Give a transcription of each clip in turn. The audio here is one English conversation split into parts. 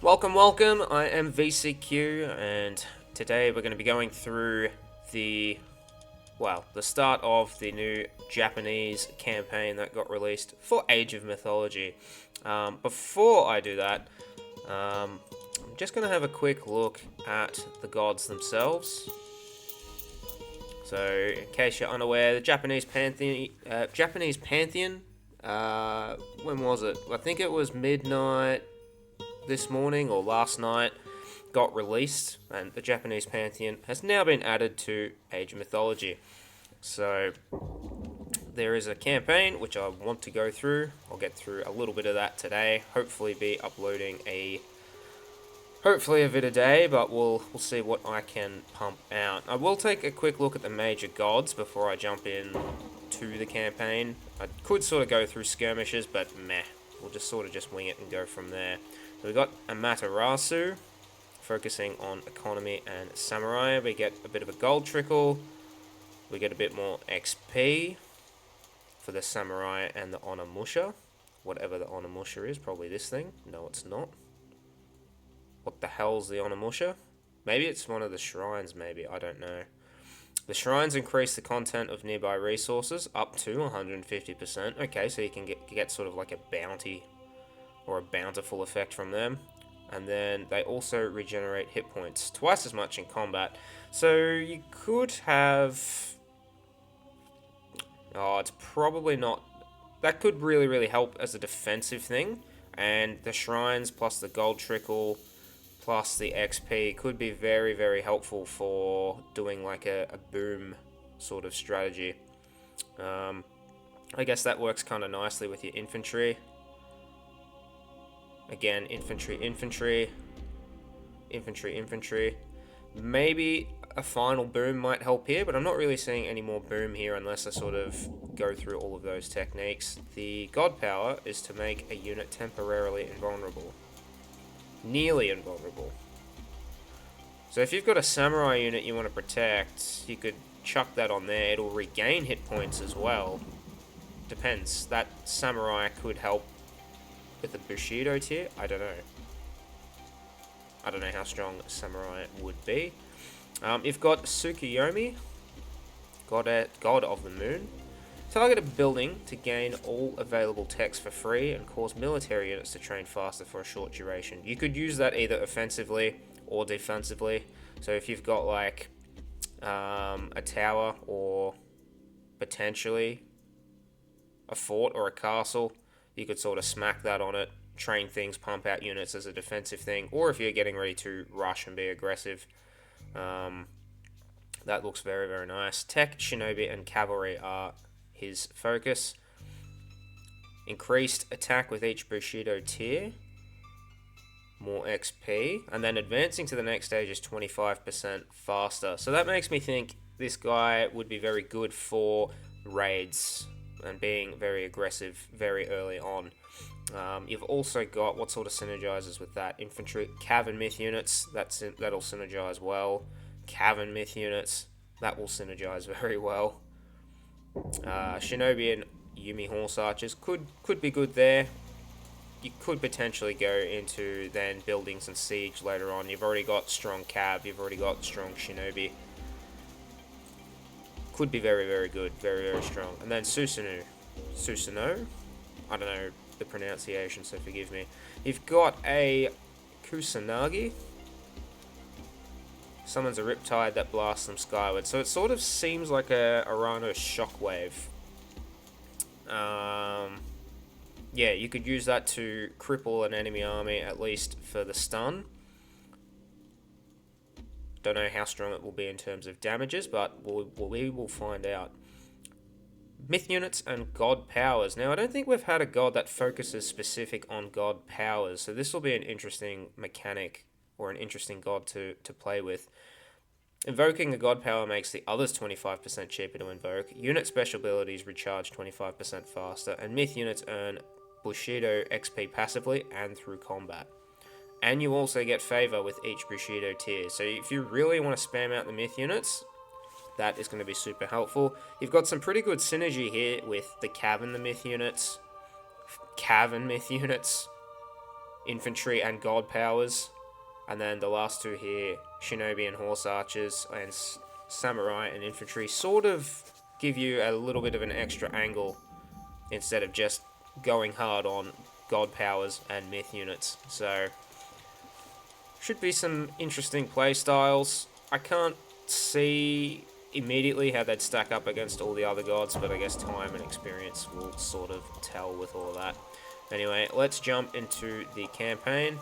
Welcome, I am VCQ, and today we're going to be going through the start of the new Japanese campaign that got released for Age of Mythology. Before I do that, I'm just going to have a quick look at the gods themselves. So, in case you're unaware, the Japanese Pantheon, when was it? I think it was midnight this morning or last night, got released, and the Japanese Pantheon has now been added to Age of Mythology. So there is a campaign which I want to go through. I'll get through a little bit of that today. Hopefully be uploading a vid a day, but we'll see what I can pump out. I will take a quick look at the major gods before I jump in to the campaign. I could sort of go through skirmishes, but meh. We'll just sort of just wing it and go from there. So we got Amaterasu, focusing on economy and samurai. We get a bit of a gold trickle. We get a bit more XP for the samurai and the Onimusha. Whatever the Onimusha is, probably this thing. No, it's not. What the hell's the Onimusha? Maybe it's one of the shrines, maybe. I don't know. The shrines increase the content of nearby resources up to 150%. Okay, so you can get sort of like a bounty or a bountiful effect from them. And then they also regenerate hit points twice as much in combat. So you could have... Oh, it's probably not... That could really help as a defensive thing. And the shrines plus the gold trickle plus the XP could be very helpful for doing like a boom sort of strategy. I guess that works kind of nicely with your infantry. Again, infantry. Maybe a final boom might help here, but I'm not really seeing any more boom here unless I sort of go through all of those techniques. The god power is to make a unit temporarily invulnerable. Nearly invulnerable. So if you've got a samurai unit you want to protect, you could chuck that on there. It'll regain hit points as well. Depends. That samurai could help with the bushido tier. I don't know how strong samurai would be. You've got Tsukuyomi, god of the moon. Target a building to gain all available techs for free and cause military units to train faster for a short duration. You could use that either offensively or defensively. So if you've got like a tower or potentially a fort or a castle, you could sort of smack that on it, train things, pump out units as a defensive thing, or if you're getting ready to rush and be aggressive, that looks very nice. Tech, shinobi, and cavalry are his focus. Increased attack with each bushido tier, more XP, and then advancing to the next stage is 25% faster. So that makes me think this guy would be very good for raids and being very aggressive very early on. You've also got what sort of synergizes with that? Infantry, Cav myth units, that'll synergize well. Cav myth units, that will synergize very well. Shinobi and Yumi horse archers could be good there. You could potentially go into then buildings and siege later on. You've already got strong Cav, you've already got strong Shinobi. Could be very good, very strong. And then Susanoo, I don't know the pronunciation, so forgive me. You've got a Kusanagi. Summons a riptide that blasts them skyward. So it sort of seems like a Arano shockwave. Yeah, you could use that to cripple an enemy army, at least for the stun. Don't know how strong it will be in terms of damages, but we will find out. Myth units and god powers. Now, I don't think we've had a god that focuses specific on god powers, so this will be an interesting mechanic or an interesting god to play with. Invoking a god power makes the others 25% cheaper to invoke. Unit special abilities recharge 25% faster, and myth units earn bushido XP passively and through combat. And you also get favour with each bushido tier. So if you really want to spam out the myth units, that is going to be super helpful. You've got some pretty good synergy here with the Cav and the myth units. infantry and god powers. And then the last two here, shinobi and horse archers, and samurai and infantry, sort of give you a little bit of an extra angle instead of just going hard on god powers and myth units. So, should be some interesting play styles. I can't see immediately how they'd stack up against all the other gods, but I guess time and experience will sort of tell with all of that. Anyway, let's jump into the campaign.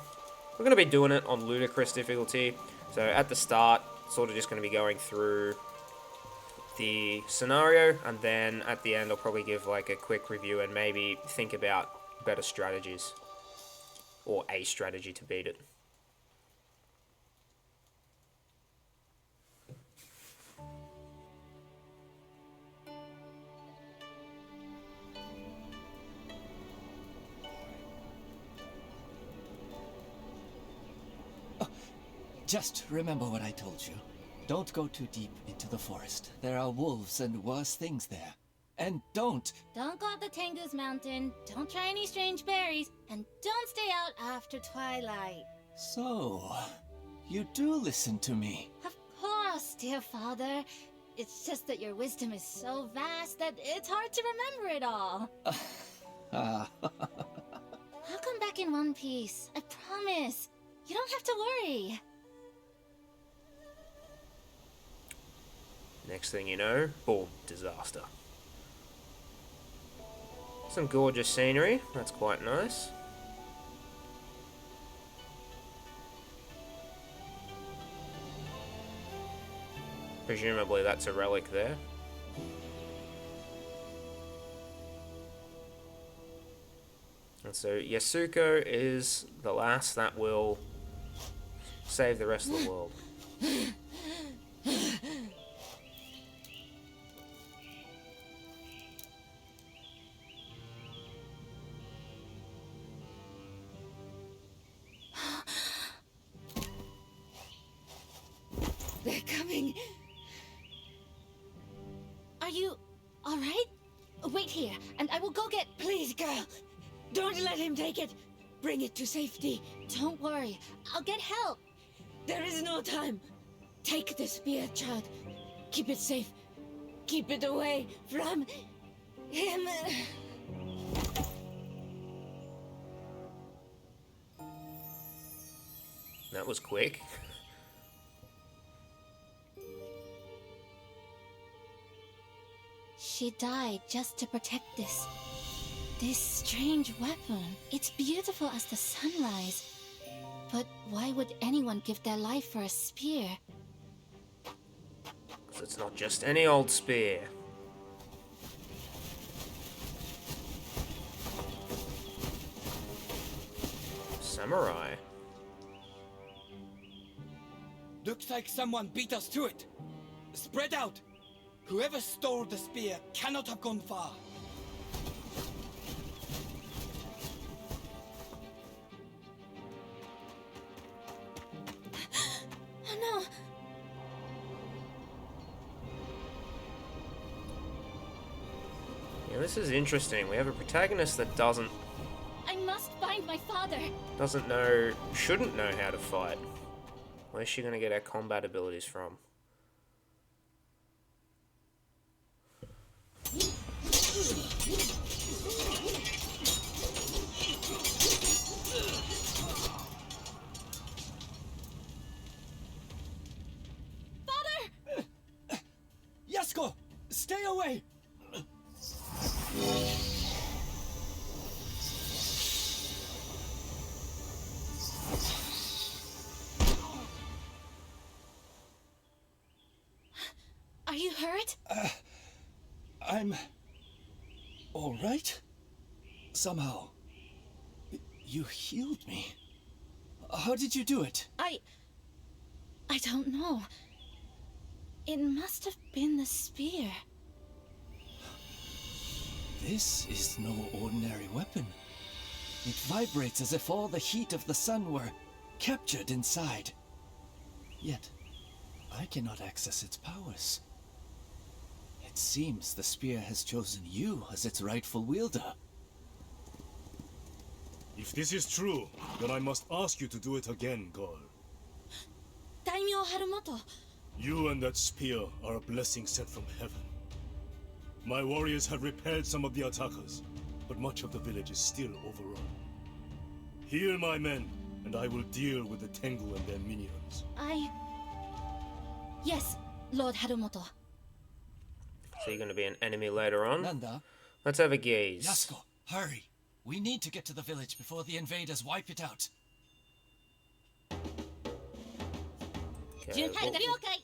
We're going to be doing it on Ludicrous difficulty. So at the start, sort of just going to be going through the scenario, and then at the end I'll probably give like a quick review and maybe think about better strategies, or a strategy to beat it. Just remember what I told you. Don't go too deep into the forest. There are wolves and worse things there. And don't go up the Tengu's mountain, don't try any strange berries, and don't stay out after twilight. So, you do listen to me. Of course, dear father. It's just that your wisdom is so vast that it's hard to remember it all. I'll come back in one piece, I promise. You don't have to worry. Next thing you know, boom, disaster. Some gorgeous scenery, that's quite nice. Presumably that's a relic there. And so Yasuko is the last that will save the rest of the world. They're coming. Are you all right? Wait here, and I will go get... Please, girl. Don't let him take it. Bring it to safety. Don't worry, I'll get help. There is no time. Take the spear, child. Keep it safe. Keep it away from him. That was quick. She died just to protect this strange weapon. It's beautiful as the sunrise. But why would anyone give their life for a spear? Because it's not just any old spear. Samurai. Looks like someone beat us to it. Spread out. Whoever stole the spear cannot have gone far. Oh no! Yeah, this is interesting. We have a protagonist that doesn't I must find my father! shouldn't know how to fight. Where's she gonna get her combat abilities from? Yasuko! Stay away! Are you hurt? I'm all right. Somehow, you healed me. How did you do it? I don't know. It must have been the spear. This is no ordinary weapon. It vibrates as if all the heat of the sun were captured inside. Yet, I cannot access its powers. It seems the spear has chosen you as its rightful wielder. If this is true, then I must ask you to do it again, girl. Daimyo Harumoto. You and that spear are a blessing sent from heaven. My warriors have repelled some of the attackers, but much of the village is still overrun. Heal my men, and I will deal with the Tengu and their minions. Yes, Lord Harumoto. So you're going to be an enemy later on. Nanda, Let's have a gaze. Yasuko, hurry. We need to get to the village before the invaders wipe it out. Okay, well, Okay.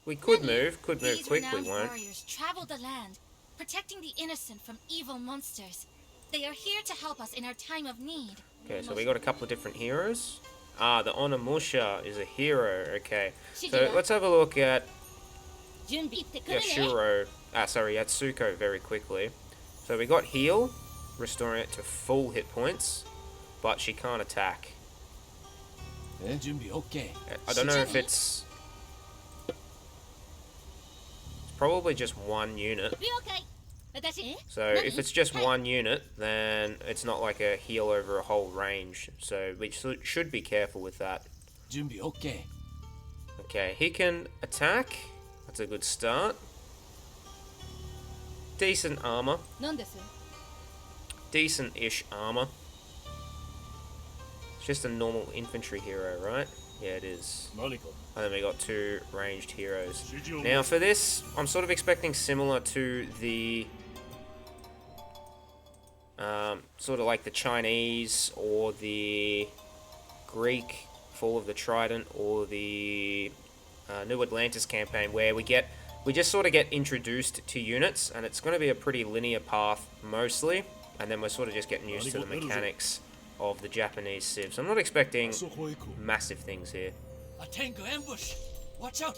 we could move These quick, we renowned won't. warriors travel the land, protecting the innocent from evil monsters. They are here to help us in our time of need. Okay, so we got a couple of different heroes. Ah, the Onimusha is a hero, okay. So let's have a look at Yatsuko very quickly. So we got heal, restoring it to full hit points, but she can't attack. Junbi, okay. I don't know if it's probably just one unit. So if it's just one unit, then it's not like a heal over a whole range. So we should be careful with that. Junbi, okay. Okay, he can attack. That's a good start. Decent armor. Decent-ish armor. It's just a normal infantry hero, right? Yeah, it is. And then we got two ranged heroes. Now for this, I'm sort of expecting similar to the sort of like the Chinese or the Greek Fall of the Trident or the New Atlantis campaign, where we just sort of get introduced to units, and it's going to be a pretty linear path mostly, and then we're sort of just getting used to the mechanics of the Japanese civs. I'm not expecting massive things here. A Tengu ambush! Watch out!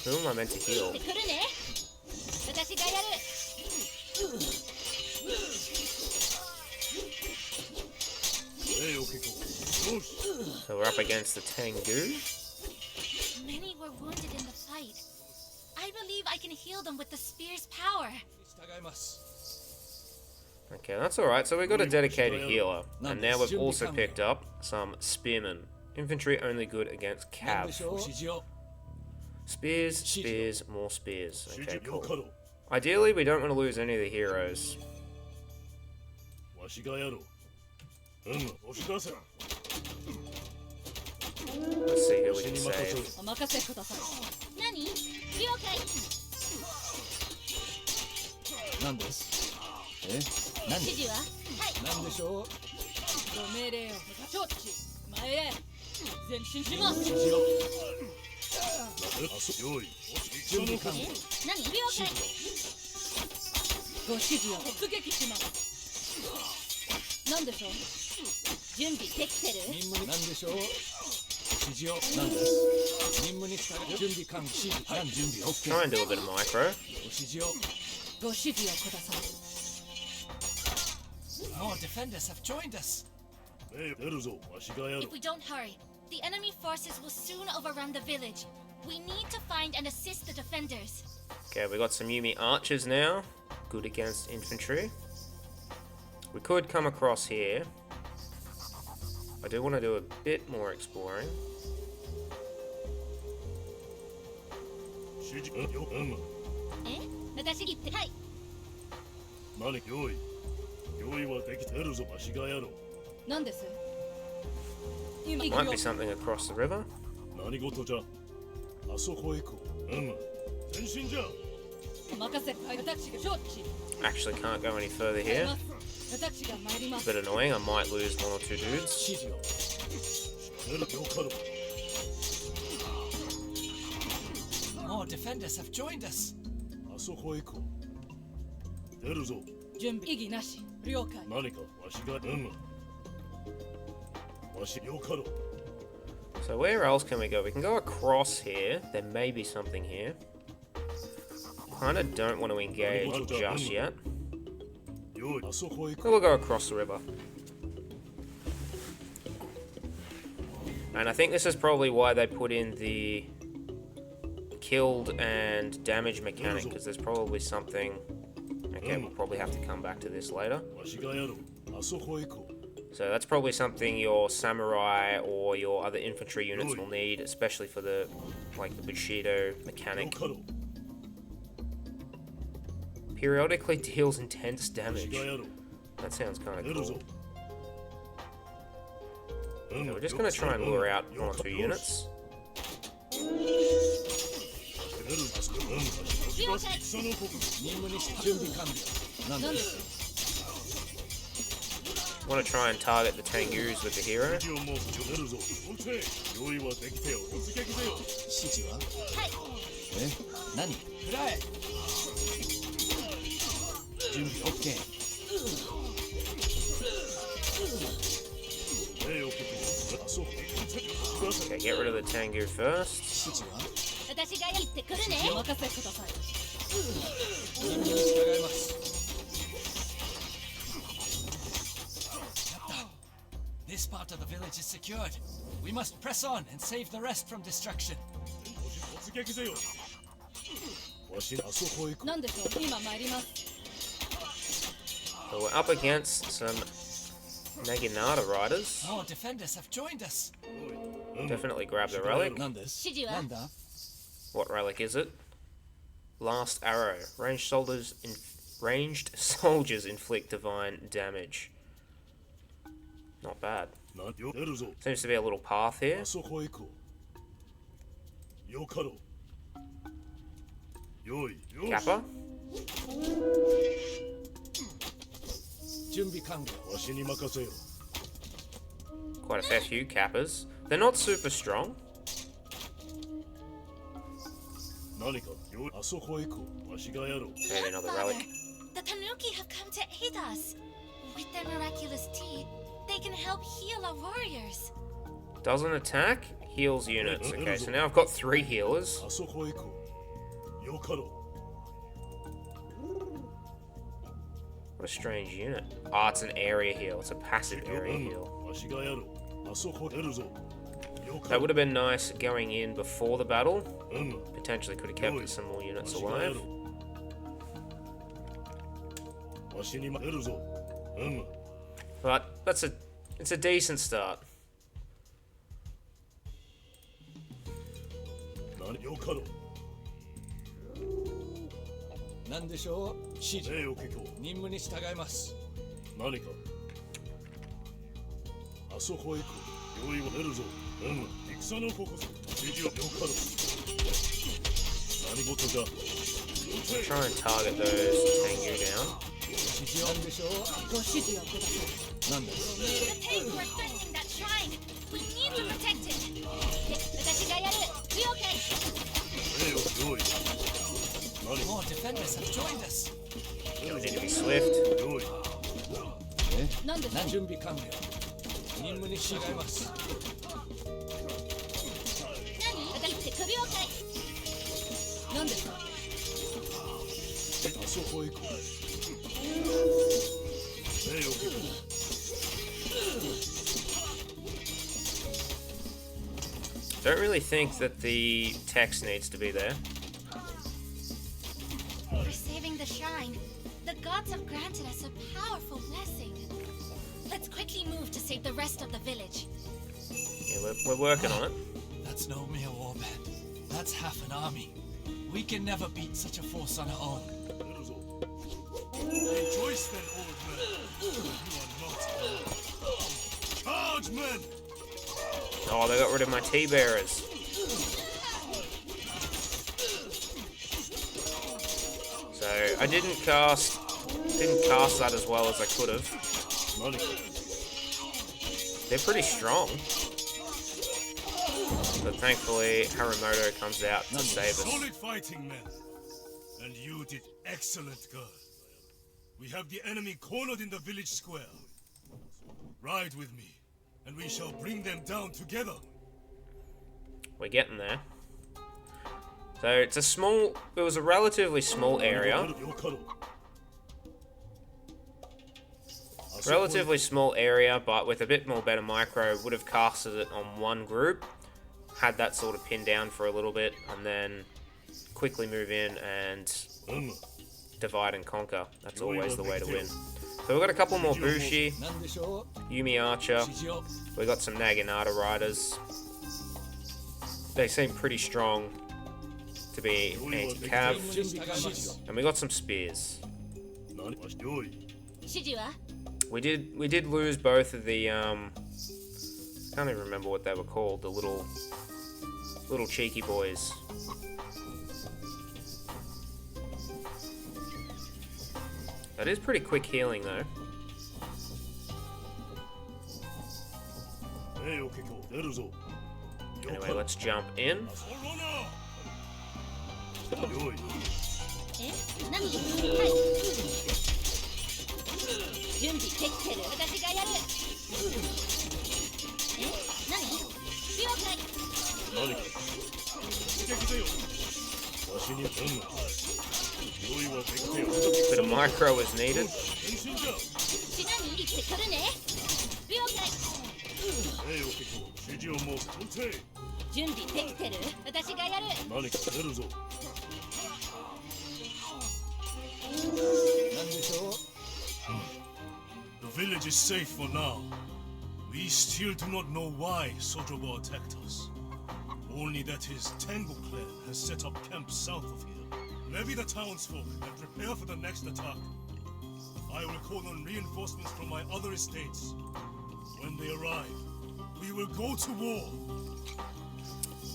Who am I meant to heal? So we're up against the Tengu. Many were wounded in the fight. I believe I can heal them with the spear's power. Okay, that's alright. So we got a dedicated healer. And now we've also picked up some spearmen. Infantry only good against cav. Spears, spears, more spears. Okay, cool. Ideally, we don't want to lose any of the heroes. Let's see who we can save. Try and do a bit of micro. More defenders have joined us. If we don't hurry, the enemy forces will soon overrun the village. We need to find and assist the defenders. Okay, we got some Yumi archers now. Good against infantry. We could come across here. I do want to do a bit more exploring. Might be something across the river. Actually can't go any further here. A bit annoying, I might lose one or two dudes. More defenders have joined us. So where else can we go? We can go across here. There may be something here. Kinda don't want to engage just yet. We'll go across the river. And I think this is probably why they put in the killed and damage mechanic, because there's probably something Okay, we'll probably have to come back to this later. わしがやろう。あそこへ行こう。 So that's probably something your samurai or your other infantry units will need, especially for the bushido よ mechanic. かろう。 Periodically deals intense わし damage. がやろう。 That sounds kind of 出るぞ cool.。So we're just going to try and lure out one or two units. 出るぞ。わしが戦の国。任務にして準備完了。なんだ Want to try and target the Tengus with the hero. 敵をもう出るぞ。オッケー。用意はできてよ。突撃せよ。指示ははいえ何食らえ。準備 OK。 礼を受けて。あそう。 Okay, get rid of the Tengu first. 指示は私が行ってくるねお任せください。任務に従います。やった。This part of the village is secured. We must press on and save the rest from destruction. 突撃せよ。わしあそこへ行こなんでしょう、今参ります。 So we're up against some Naginata riders. More defenders have joined us. Definitely grab the relic. なんです指示はなんだ What relic is it? Last arrow. Ranged soldiers inflict divine damage. Not bad. う。なんよ出るぞ。 Seems to be a little path here. あそこへ行こう。よかろう。用意。よし。 Kappa. 準備完了。わしに任せよ。 Quite a fair few Kappas. They're not super strong. 何かよあそこへ行こう。わしがやろう。 Maybe another Father, relic. the Tanuki have come to aid us. With their miraculous teeth, they can help heal our warriors. Doesn't attack, heals units. Okay, so now I've got 3 healers. あそこへ行こう。よかろ What a strange unit. Oh, it's an area heal. It's a passive う。 area heal. わしがやろう。あそこ出るぞ。よか That ろ would have been nice going in before the battle. う。Potentially could have kept some more わ units しがや alive. ろう。わしに出るぞ。But it's a decent start. 何よかろう。なんでしょう指示礼を聞こう。任務に従います。何か。あそこへ行こう。用意は出るぞ。戦のここぞ。指示はよかろう。何事だ。 Try and target those Tengu down. 指示なんでしょうご指示をください。なんだ The Tengu are threatening that shrine. We need to protect it. 私がやる。了解。礼を用意。何 More defenders have joined us. We need to be swift. 用意。なんでしょう。準備完了。任務に従います。何行ってくる了解。なんでしょう。あそこへ行こう。礼を聞こ Don't really think that the text needs to be there. For saving the shrine, the gods have granted us a powerful blessing. Let's quickly move to save the rest of the village. Yeah, we're working on it. That's no mere warband. That's half an army. We can never beat such a force on our own. う。出るぞ。Rejoice then, old men. You are not old. Charge, men! Oh, they got rid of my T-bearers. So I didn't cast that as well as I could have. 何か。 They're pretty strong. But thankfully, Haramoto comes out to save us. Solid fighting, men. And you did excellent, girl. We have the enemy cornered in the village square. Ride with me, and we shall bring them down together. We're getting there. So it was a relatively small area. Relatively small area, but with a bit more better micro, would have casted it on one group, had that sort of pinned down for a little bit, and then quickly move in and divide and conquer. That's always the way to win. So we've got a couple more Bushi, Yumi Archer. We got some Naginata riders. They seem pretty strong to be anti-cav. And we got some spears. 指示は We did lose both of the can't even remember what they were called, the little cheeky boys. That is pretty quick healing though. Anyway, let's jump in. え何はい準備できてる私がやるえ何了解 Bit of micro is needed. 品に入ってくるね了解準備できてる私がやる The village is safe for now. We still do not know why Sojobo attacked us. Only that his Tengu clan has set up camp south of here. Levy the townsfolk and prepare for the next attack. I will call on reinforcements from my other estates. When they arrive, we will go to war.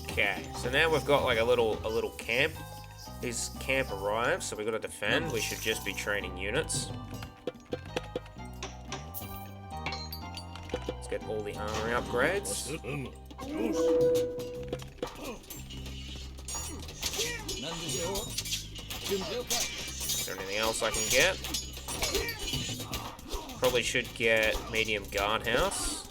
Okay, so now we've got like a little camp. His camp arrives, so we've got to defend. We should just be training units. Let's get all the armory upgrades. Is there anything else I can get? Probably should get medium guardhouse.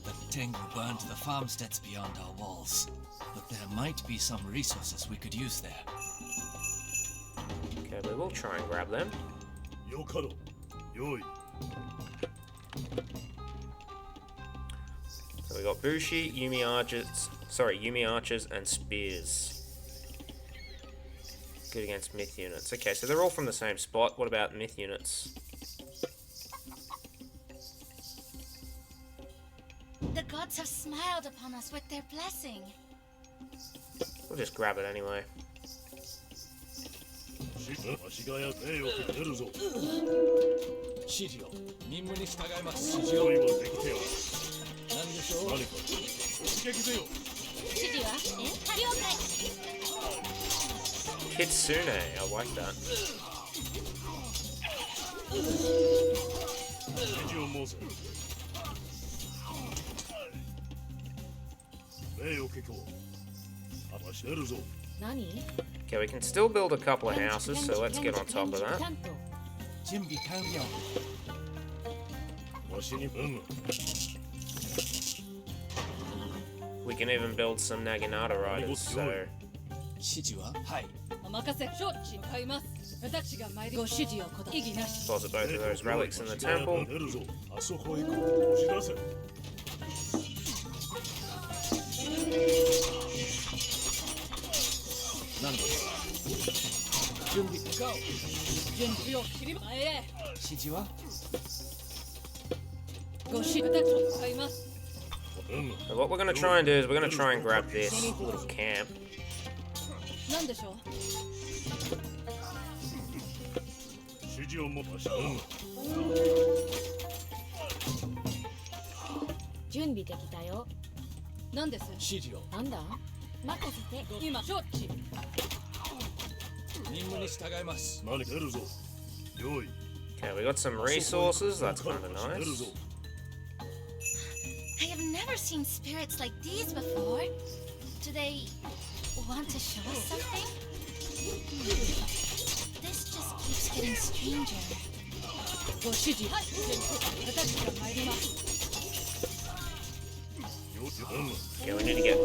The Tengu burned the farmsteads beyond our walls, but there might be some resources we could use there. Okay, we will try and grab them. So we got Bushi, Yumi archers, and spears. Good against myth units. Okay, so they're all from the same spot. What about myth units? The gods have smiled upon us with their blessing. We'll just grab it anyway. 指示を任務に従います。指示を何でしょう。指示は了解 Kitsune, I like that. Okay, we can still build a couple of houses, so let's get on top of that. 準備完了。 We can even build some Naginata riders, so 指示ははい。お任せ承知向かいます私が参りご指示を下異議なし deposit both of those relics in the temple. 何です準備向かおう。準備を切り前へ指示はご指示私向かいます So what we're going to try and do is we're going to try and grab this little camp. 何でしょう準備できたよ。何です指示をなんだ任せて。今承知任務に従います。 Okay, we got some resources, that's kind of nice. I have never seen spirits like these before. Do they want to show us something? This just keeps getting stranger. ご指示はい私が参ります Okay, we need to get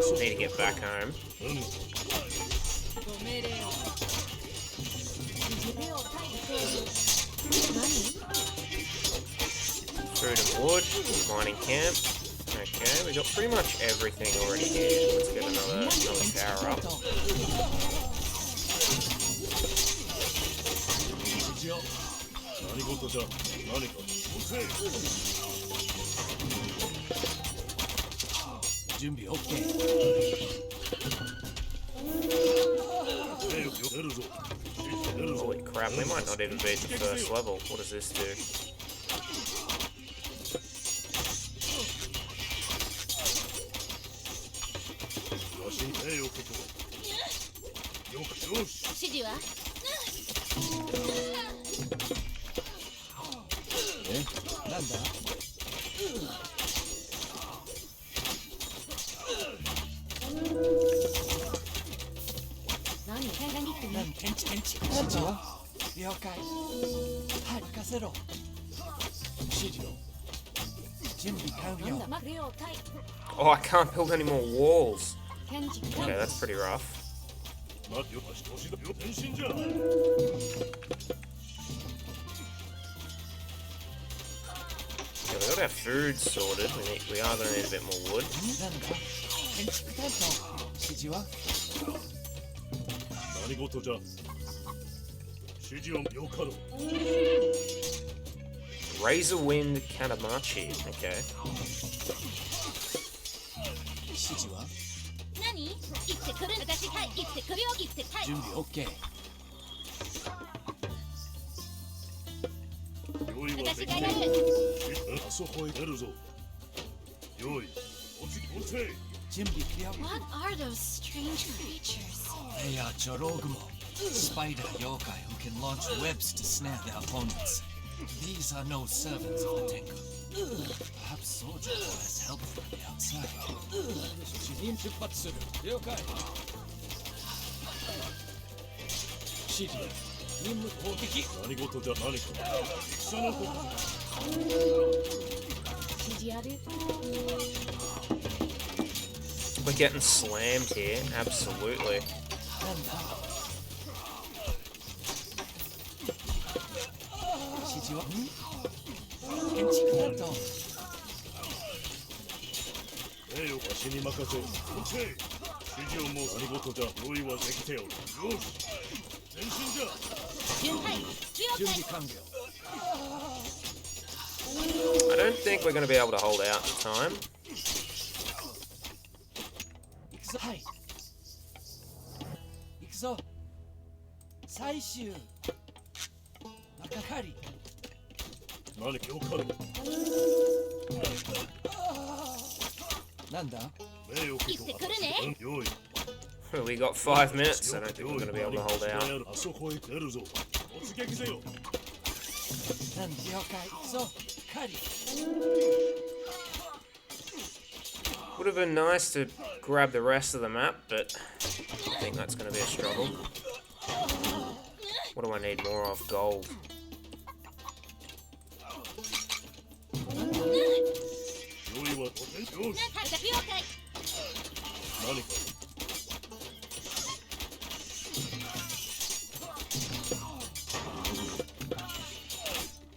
back home. ご命令を Food and wood, mining camp. Okay, we got pretty much everything already here. Let's get another power up. よ。何事じゃ。何か。押せ。準備 OK。出るぞ。 Holy crap, we might not even be at the first level. What does this do? わしに手を置けと。よくよし。指示はなんだ。何点が2点検知指示は了解。はい、任せろ。指示を。準備完了。なんだ了解 Oh, I can't build any more walls. 検知 Okay, that's pretty rough. 待ってよ。年だよ。変身じゃ。 Yeah, we got our food sorted. We are going to need a bit more wood. なんだ。建築担当。指示は何事じゃ。指示をよかろう。 Razor Wind Kanamachi. Okay. 指示は何？行ってくる。私はい行ってくるよ。行ってはい。準備 OK。用意はできている。私がやる。あそこへ出るぞ。用意。おせ。準備了。 What are those strange creatures? They are Jorogumo, spider yokai who can launch webs to snare their opponents. These are no servants of the Tengu. Perhaps Sojo has help from the outside. 主任出発する。了解。指示。任務攻撃。何事じゃ。何か。戦のこと。 指示ある We're getting slammed here. Absolutely. なんだ。指示は建築担当。名誉わしに任せ。おせ。指示をもう何事じゃ。用意はできておる。よし。前進じゃ。準備準備完了。 I don't think we're going to be able to hold out in time. 行くぞ。はい。行くぞ。最終。中狩り。何かよかろう。なんだ。名誉行ってくるね。用意。 We got 5 minutes. I don't think we're going to be able to hold out. あそこへ出るぞ。突撃せよ。なんだ。了解。行くぞ。狩り。 Would have been nice to grab the rest of the map, but I think that's going to be a struggle. What do I need more of? Gold. 用意はよし。了解。何か。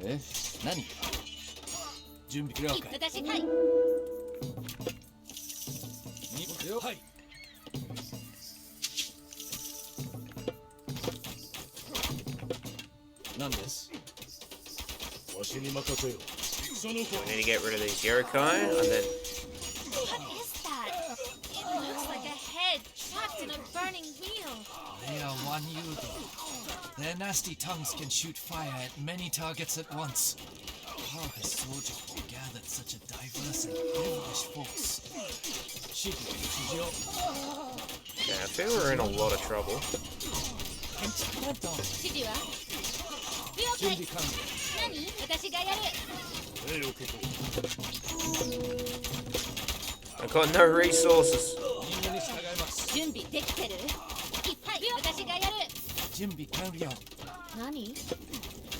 え、何？準備了解。私はい。了解。何です？わしに任せよ。戦の子。 We need to get rid of these yokai, and then What is that? It looks like a head trapped in a burning wheel. They are one yudo. Their nasty tongues can shoot fire at many targets at once. How has Sojo gathered such a diverse and devilish force? 指示を。 yeah, I feel we're in a lot of trouble. 建築担当。指示は了解。準備完了。何？私がやる。名誉結構。 I've got no resources. 任務に従います。準備できてる？はい私がやる。準備完了。何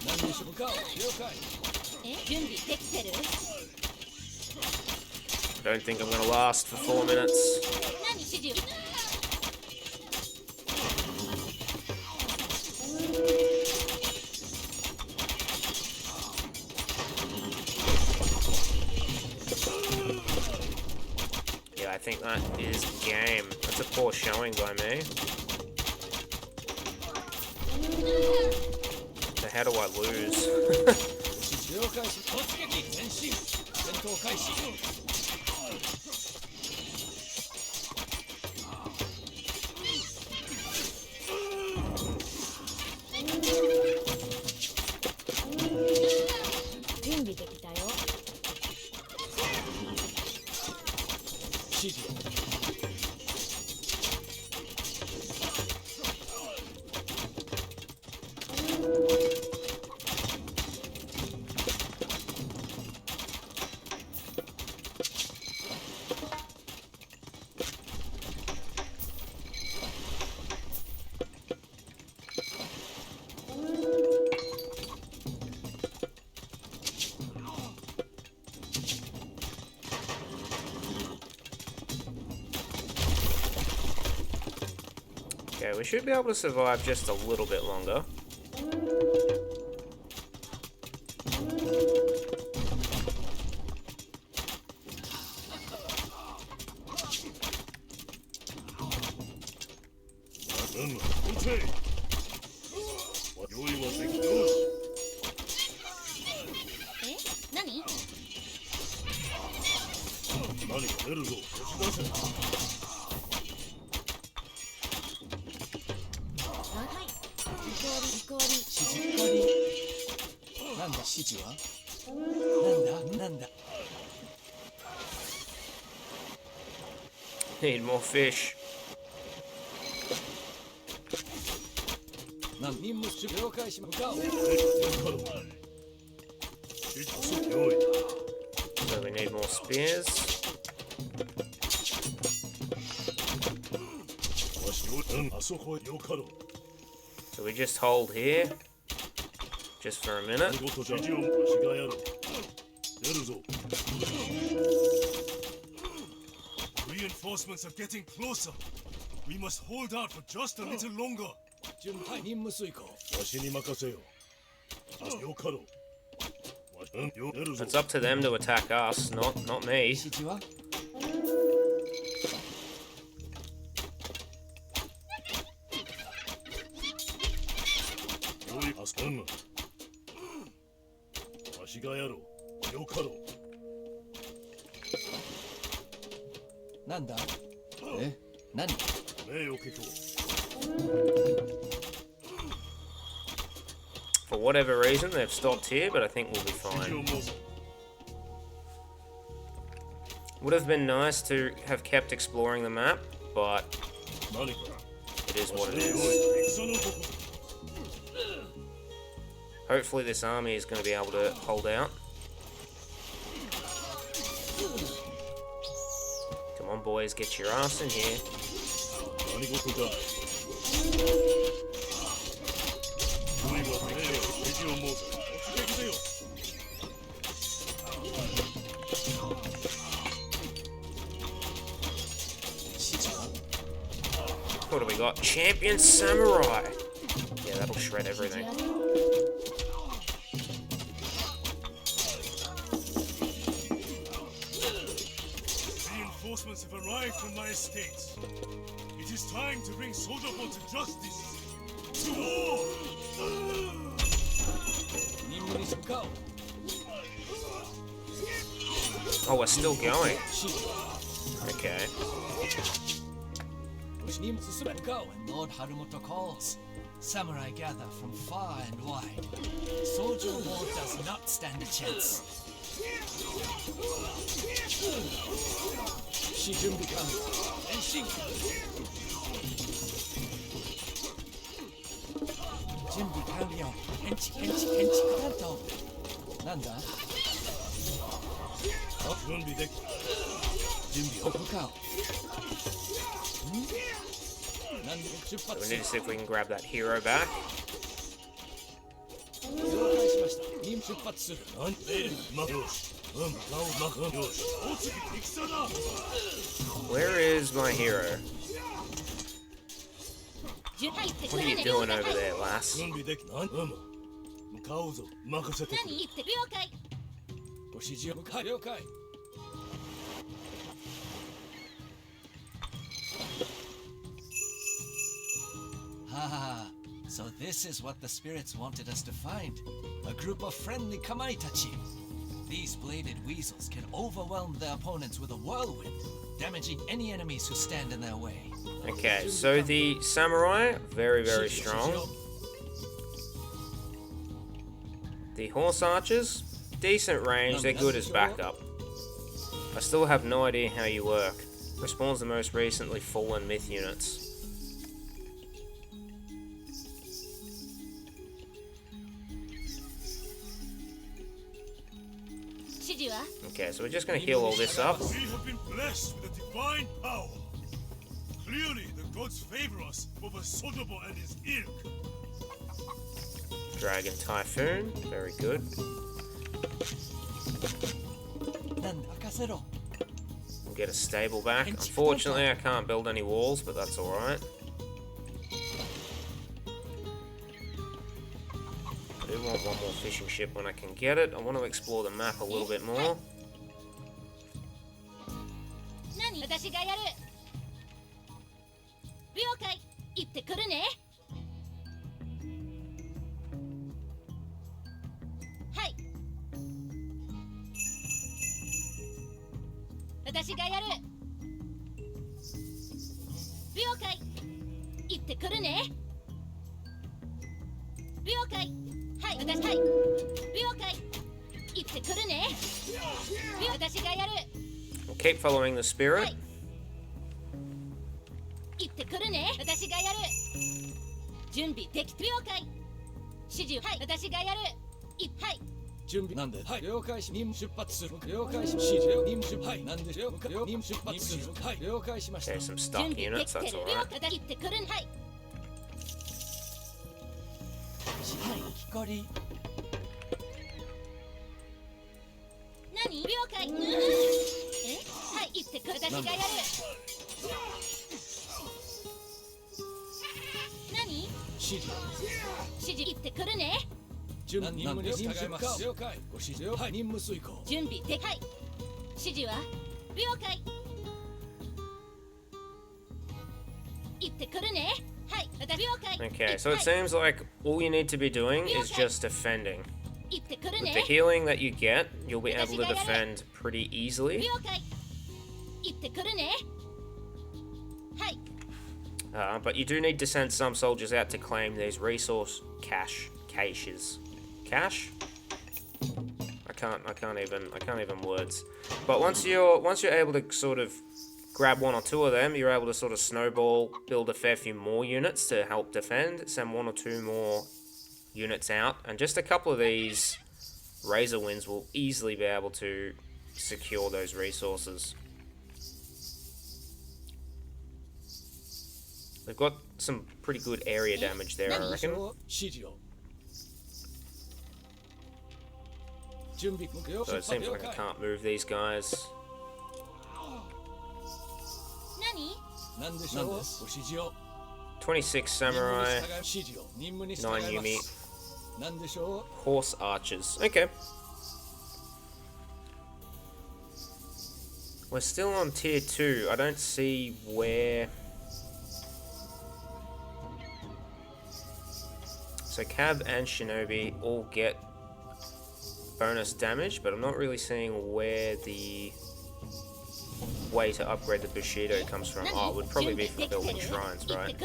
何にし向かう。了解。準備できてる？ I don't think I'm going to last for 4 minutes. 何指示？ Yeah, I think that is game. That's a poor showing by me. What the how do I lose? 了解し突撃前進戦闘開始準備できたよ。指示 Okay, we should be able to survive just a little bit longer. Nani? 何か出るぞ。押し出せ。はい。行くわり。指示狩りなんだ指示はなんだ Need more fish. なん任務了解し向かう So we need more spears. So we just hold here. Just for a minute. Reinforcements are getting closer. We must hold out for just a little longer. 準備任務遂行わしに任せよ。よかろう。It's up to them to attack us, not me. 指示はわしがやろう。よかろう。なんだえ何名誉結構。 For whatever reason, they've stopped here, but I think we'll be fine. Would have been nice to have kept exploring the map, but it is what it is. Hopefully this army is going to be able to hold out. Come on boys, get your ass in here. What do we got? Champion Samurai! Yeah, that'll shred everything. Reinforcements have arrived from my estates. It is time to bring Sodobo to justice. To war! 任務に向かう Oh, we're still going. 指示 Okay. 任務進め向かう When Lord Harumoto calls, samurai gather from far and wide. Soldier war does not stand a chance. 指準備完了前進準備完了検知完了なんだ準備でき。準備を向かう何で出 So 発 we need to see if we can grab that hero back. 了解しました任務出発するなんでよし。よし。お次戦だ。 Where is my hero? What are you doing over there, lass? 準備でき。向かうぞ。任せてくれ。何？了解。ご指示を向かう了解はあ So this is what the spirits wanted us to find. A group of friendly kamaitachi. These bladed weasels can overwhelm their opponents with a whirlwind, damaging any enemies who stand in their way. Okay, so the samurai, very, very strong. The horse archers, decent range, they're good as backup. I still have no idea how you work. Respawns the most recently fallen myth units. Okay, so we're just gonna heal all this up. We have been blessed with a divine power. Clearly, the gods favor us over Sotobo and his ilk. Dragon Typhoon, very good. We'll get a stable back. Unfortunately, I can't build any walls, but that's alright. I do want one more fishing ship when I can get it. I want to explore the map a little bit more. We'll keep following the spirit. There's some stock units, that's alright. Okay, so it seems like all you need to be doing is just defending. With the healing that you get, you'll be able to defend pretty easily. But you do need to send some soldiers out to claim these resource caches. Cache? I can't even words. But once you're able to sort of grab one or two of them, you're able to sort of snowball, build a fair few more units to help defend, send one or two more units out, and just a couple of these razor winds will easily be able to secure those resources. They've got some pretty good area damage there, I reckon. So it seems like I can't move these guys. 26 samurai, 9 Yumi, horse archers. Okay. We're still on tier 2. I don't see where... So Cab and Shinobi all get bonus damage, but I'm not really seeing where the way to upgrade the bushido comes from. Oh, it would probably be for building shrines, right?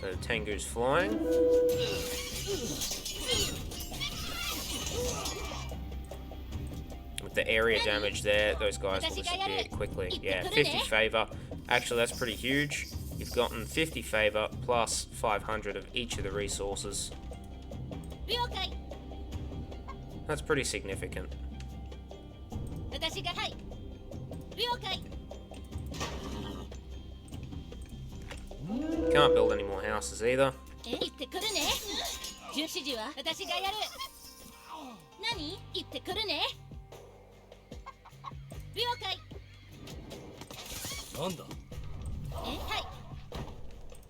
So Tengu's flying. With the area damage there, those guys will disappear quickly. Yeah, 50 favour. Actually, that's pretty huge. You've gotten 50 favour plus 500 of each of the resources. That's pretty significant. Can't build any more houses either.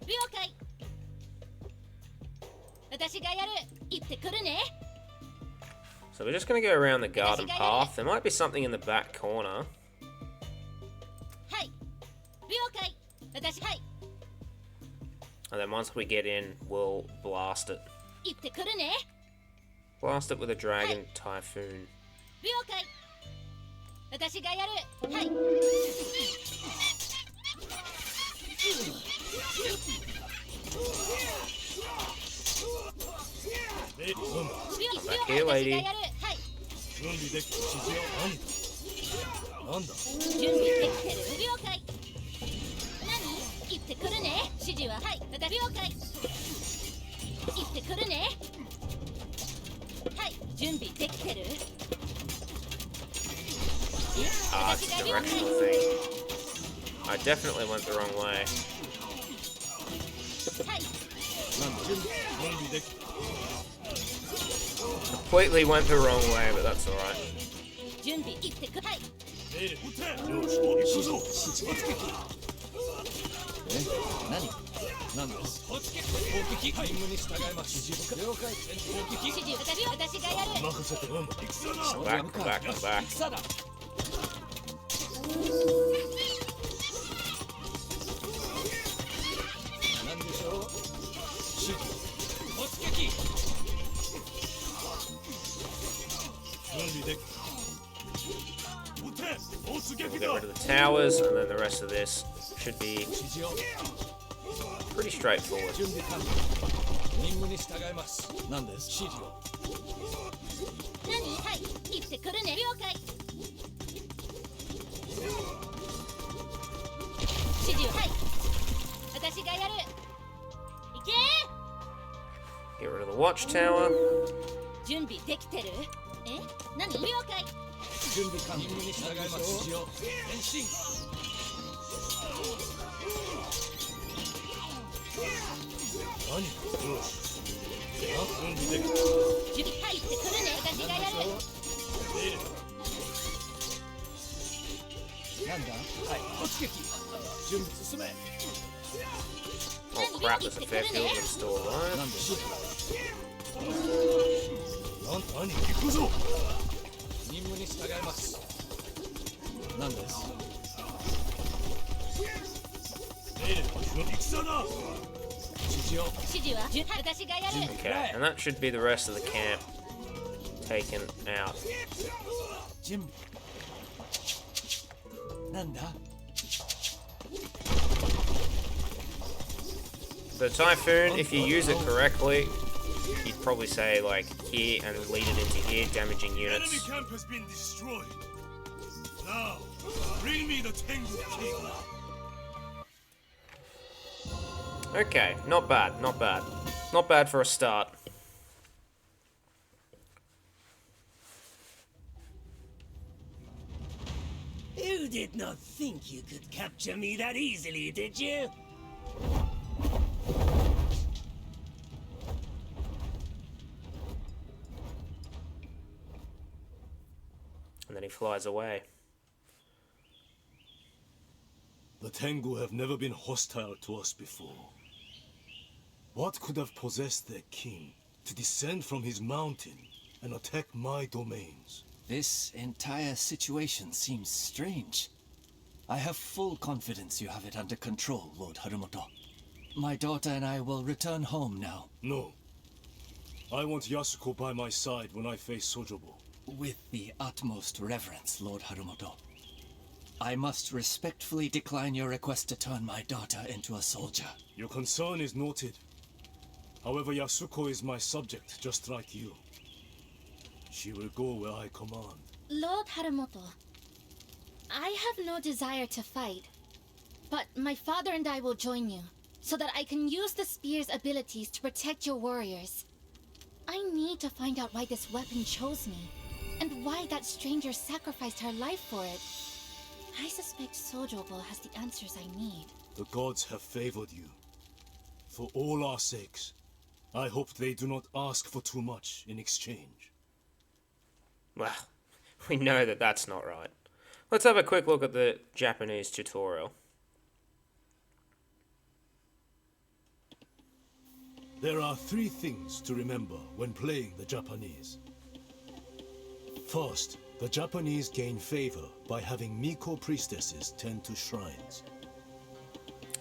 了解。私がやる。行ってくるね。 So we're just going to go around the garden path. There might be something in the back corner. はい。了解。私、はい。 And then once we get in, we'll blast it. 行ってくるね。 Blast it with a dragon typhoon. 了解。私がやる。はい。Back here, lady. 私がやる。はい。準備でき指示は何だ。なんだ。準備できてる。了解。何？行ってくるね。指示ははい。私了解。行ってくるね。はい。準備できてる。 Ah, it's a directional thing. I definitely went the wrong way. はい。準備でき Completely went the wrong way, but that's alright. 準備行ってく。はい。命令撃て。よし行くぞ。何です攻撃任務に従います了解攻撃指示私がやる。任せて戦だ。 Back, back, back. 戦だ何でしょう指示突撃準備でき撃て。突 We'll 撃 get だ。 rid of the towers, and then the rest of this should be 指示を pretty straightforward. 準備完了任務に従います何です指示を何？はい。行ってくるね。了解。指示はい。私がやる。行け Get rid of the watchtower. ー。準備できてる？え？何？了解。準備完了任務に従います指示を前進何。よし。準備でき準備はい。行ってくるね。私がやる。なんだはい突撃準備進め Oh crap, there's a fair field of them still なん alive. で指示何行くぞ。任務に従います何です命令戦だ。指示を指示は私がやる。 Okay, and that should be the rest of the camp taken out. 準備なんだ The typhoon, if you use it correctly, you'd probably say like here and lead it into here, damaging Enemy units. camp has been destroyed. Now, bring me the Tengu King. Okay, not bad, not bad. Not bad for a start. You did not think you could capture me that easily, did you? And then he flies away. The Tengu have never been hostile to us before. What could have possessed their king to descend from his mountain and attack my domains? This entire situation seems strange. I have full confidence you have it under control, Lord Harumoto. My daughter and I will return home now. No. I want Yasuko by my side when I face Sojobo. With the utmost reverence, Lord Harumoto. I must respectfully decline your request to turn my daughter into a soldier. Your concern is noted. However, Yasuko is my subject, just like you. She will go where I command. Lord Harumoto, I have no desire to fight, but my father and I will join you, so that I can use the spear's abilities to protect your warriors. I need to find out why this weapon chose me, and why that stranger sacrificed her life for it. I suspect Sojobo has the answers I need. The gods have favored you. For all our sakes, I hope they do not ask for too much in exchange. Well, we know that that's not right. Let's have a quick look at the Japanese tutorial. There are 3 things to remember when playing the Japanese. First, the Japanese gain favor by having Miko priestesses tend to shrines.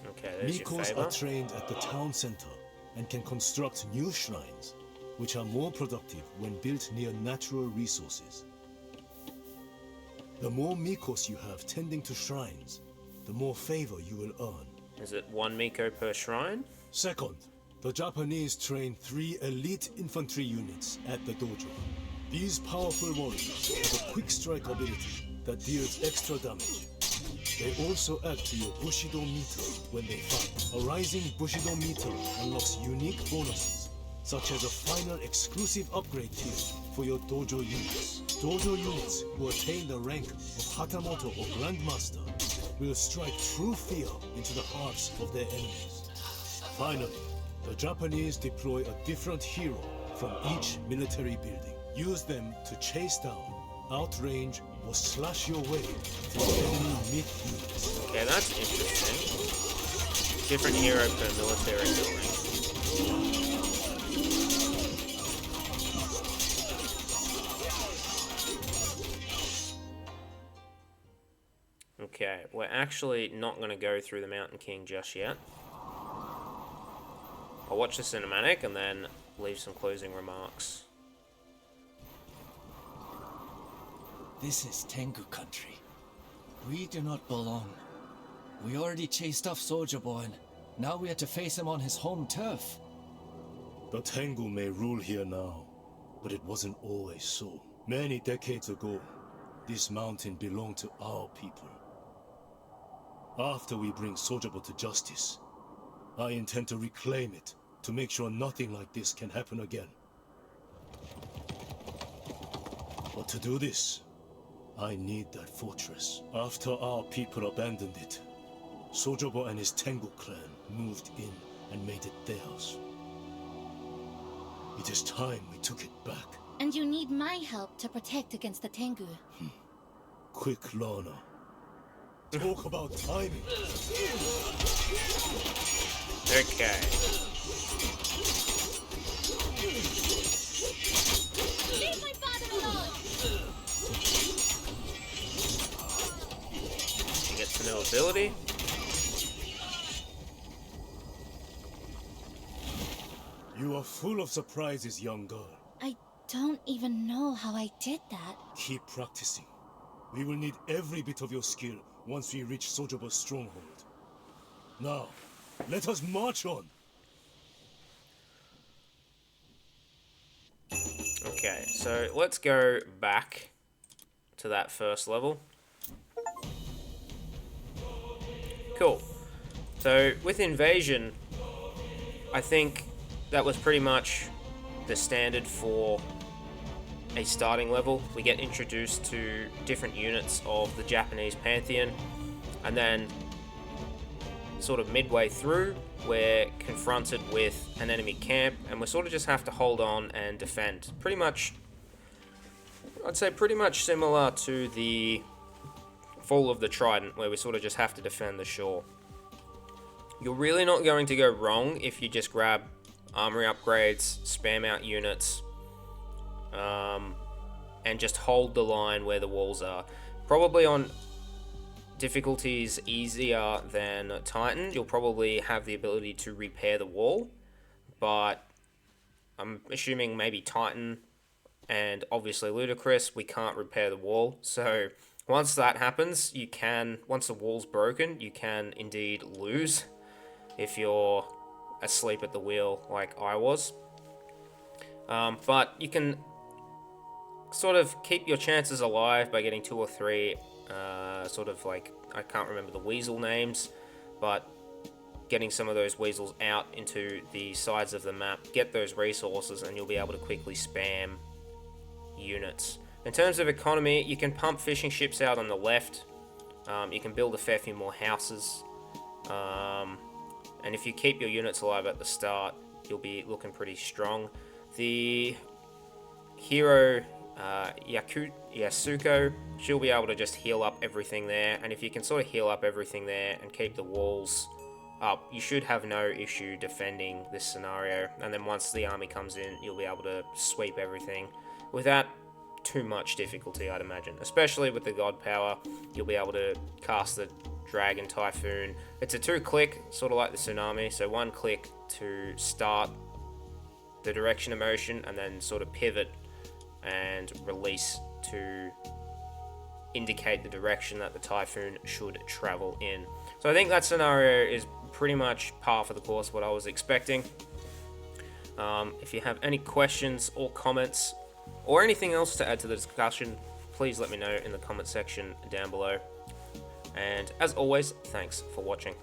Okay, there's your Mikos favour. are trained at the town center and can construct new shrines, which are more productive when built near natural resources. The more Mikos you have tending to shrines, the more favor you will earn. Is it 1 Miko per shrine? Second, the Japanese train 3 elite infantry units at the dojo. These powerful warriors have a quick strike ability that deals extra damage. They also add to your bushido meter when they fight. A rising bushido meter unlocks unique bonuses, such as a final exclusive upgrade tier for your dojo units. Dojo units who attain the rank of Hatamoto or Grandmaster will strike true fear into the hearts of their enemies. Finally, the Japanese deploy a different hero from each military building. Use them to chase down, outrange, or slash your way through enemy mid-units. Okay, that's interesting. Different hero per military building. Okay, we're actually not going to go through the Mountain King just yet. I'll watch the cinematic and then leave some closing remarks. This is Tengu country. We do not belong. We already chased off Soldier Boy, and now we have to face him on his home turf. The Tengu may rule here now, but it wasn't always so. Many decades ago, this mountain belonged to our people. After we bring Sojobo to justice, I intend to reclaim it to make sure nothing like this can happen again. But to do this, I need that fortress. After our people abandoned it, Sojobo and his Tengu clan moved in and made it theirs. It is time we took it back. And you need my help to protect against the Tengu. Quick, Lana. Talk about timing. Okay. Leave my father alone! She gets a new ability. You are full of surprises, young girl. I don't even know how I did that. Keep practicing. We will need every bit of your skill once we reach Sojobo's stronghold. Now, let us march on! Okay, so let's go back to that first level. Cool. So with Invasion, I think that was pretty much the standard for a starting level. We get introduced to different units of the Japanese Pantheon, and then sort of midway through, we're confronted with an enemy camp, and we sort of just have to hold on and defend. Pretty much, I'd say pretty much similar to the Fall of the Trident, where we sort of just have to defend the shore. You're really not going to go wrong if you just grab armory upgrades, spam out units, and just hold the line where the walls are. Probably on difficulties easier than Titan, you'll probably have the ability to repair the wall, but I'm assuming maybe Titan and obviously Ludicrous, we can't repair the wall. So once that happens, once the wall's broken, you can indeed lose if you're asleep at the wheel like I was. But you can sort of keep your chances alive by getting 2 or 3 sort of like, I can't remember the weasel names, but getting some of those weasels out into the sides of the map, get those resources, and you'll be able to quickly spam units. In terms of economy, you can pump fishing ships out on the left, you can build a fair few more houses, and if you keep your units alive at the start, you'll be looking pretty strong. The hero Yasuko, she'll be able to just heal up everything there, and if you can sort of heal up everything there and keep the walls up, you should have no issue defending this scenario. And then once the army comes in, you'll be able to sweep everything without too much difficulty, I'd imagine. Especially with the god power, you'll be able to cast the Dragon Typhoon. It's a 2-click, sort of like the Tsunami. So 1 click to start the direction of motion, and then sort of pivot and release to indicate the direction that the Typhoon should travel in. So I think that scenario is pretty much par for the course, what I was expecting. If you have any questions or comments or anything else to add to the discussion, please let me know in the comment section down below. And as always, thanks for watching.